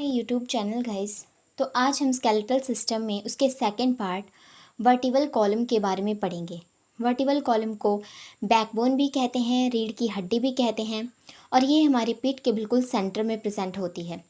My YouTube channel guys. तो आज हम स्केलेटल सिस्टम में उसके सेकंड पार्ट वर्टिबल कॉलम के बारे में पढ़ेंगे। वर्टिबल कॉलम को बैकबोन भी कहते हैं, रीढ़ की हड्डी भी कहते हैं और ये हमारी पीठ के बिल्कुल सेंटर में प्रेजेंट होती है।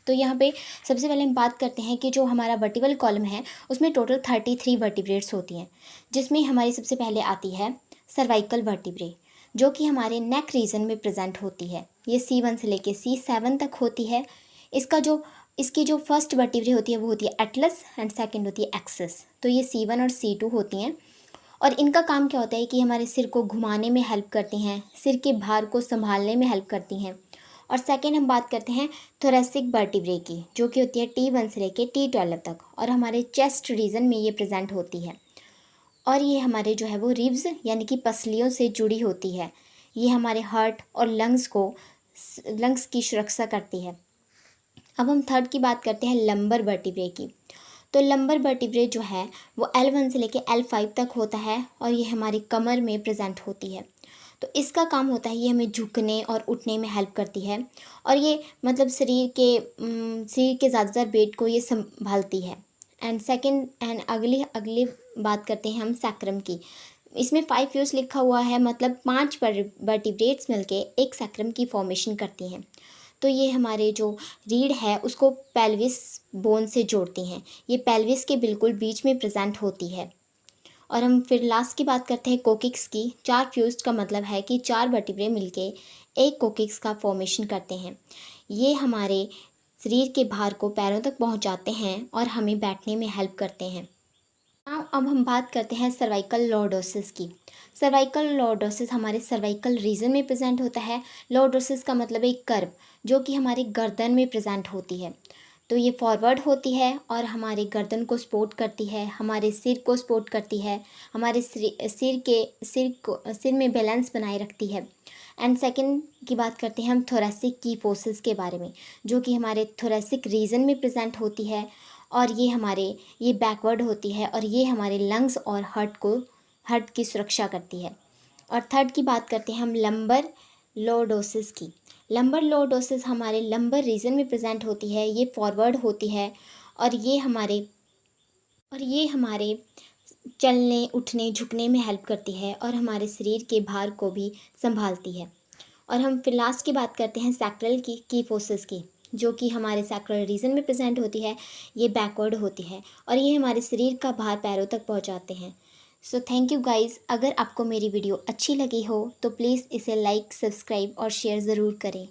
तो यहाँ पे सबसे पहले हम बात करते हैं कि जो हमारा वर्टिबल कॉलम है उसमें टोटल 33 वर्टिब्रेट्स होती हैं, जिसमें हमारी सबसे पहले आती है सर्वाइकल वर्टिब्रे, जो कि हमारे नेक रीजन में प्रेजेंट होती है। ये C1 से लेके C7 तक होती है। इसकी जो फर्स्ट वर्टिब्रे होती है वो होती है एटलस एंड सेकंड होती है एक्सिस। तो ये C1 और C2 होती हैं और इनका काम क्या होता है कि हमारे सिर को घुमाने में हेल्प करती हैं, सिर के भार को संभालने में हेल्प करती हैं। और सेकंड हम बात करते हैं थोरेसिक वर्टिब्रे की, जो कि होती है T1 से लेके T12 तक और हमारे चेस्ट रीजन में ये प्रेजेंट होती है। और ये हमारे जो है वो रिब्स यानी कि पसलियों से जुड़ी होती है। ये हमारे हार्ट और लंग्स की सुरक्षा करती है। अब हम थर्ड की बात करते हैं लंबर वर्टिब्रे की। तो लंबर वर्टिब्रे जो है वो L1 से लेके L5 तक होता है और ये हमारी कमर में प्रेजेंट होती है। तो इसका काम होता है ये हमें झुकने और उठने में हेल्प करती है और ये मतलब शरीर के ज़्यादातर वेट को ये संभालती है। एंड अगली बात करते हैं हम सैक्रम की। इसमें 5 फ्यूज लिखा हुआ है, मतलब 5 वर्टिब्रेट्स मिलके एक सैक्रम की फॉर्मेशन करती हैं। तो ये हमारे जो रीढ़ है उसको पेल्विस बोन से जोड़ती हैं। ये पेल्विस के बिल्कुल बीच में प्रेजेंट होती है। और हम फिर लास्ट की बात करते हैं कोकिक्स की। 4 फ्यूज्ड का मतलब है कि 4 वर्टिब्रे मिलके एक कोकिक्स का फॉर्मेशन करते हैं। ये हमारे शरीर के भार को पैरों तक पहुंचाते हैं और हमें बैठने में हेल्प करते हैं। अब हम बात करते हैं सर्वाइकल लॉर्डोसिस की। सर्वाइकल लॉर्डोसिस हमारे सर्वाइकल रीजन में प्रेजेंट होता है। लॉर्डोसिस का मतलब एक कर्व जो कि हमारी गर्दन में प्रेजेंट होती है। तो ये फॉरवर्ड होती है और हमारे गर्दन को सपोर्ट करती है, हमारे सिर को सपोर्ट करती है, हमारे सिर में बैलेंस बनाए रखती है। एंड सेकंड की बात करते हैं हम थोरेसिक की फोर्सेस के बारे में, जो कि हमारे थोरेसिक रीजन में प्रेजेंट होती है और ये बैकवर्ड होती है और ये हमारे लंग्स और हार्ट की सुरक्षा करती है। और थर्ड की बात करते हैं हम लंबर लॉर्डोसिस की। लंबर लॉर्डोसिस हमारे लंबर रीजन में प्रेजेंट होती है। ये फॉरवर्ड होती है और ये हमारे चलने उठने झुकने में हेल्प करती है और हमारे शरीर के भार को भी संभालती है। और हम फिर लास्ट की बात करते हैं सैक्रल की फोर्सेस की, जो कि हमारे सैक्रल रीजन में प्रेजेंट होती है। ये बैकवर्ड होती है और ये हमारे शरीर का भार पैरों तक पहुंचाते हैं। So thank you guys. अगर आपको मेरी वीडियो अच्छी लगी हो तो प्लीज़ इसे लाइक, सब्सक्राइब और शेयर ज़रूर करें।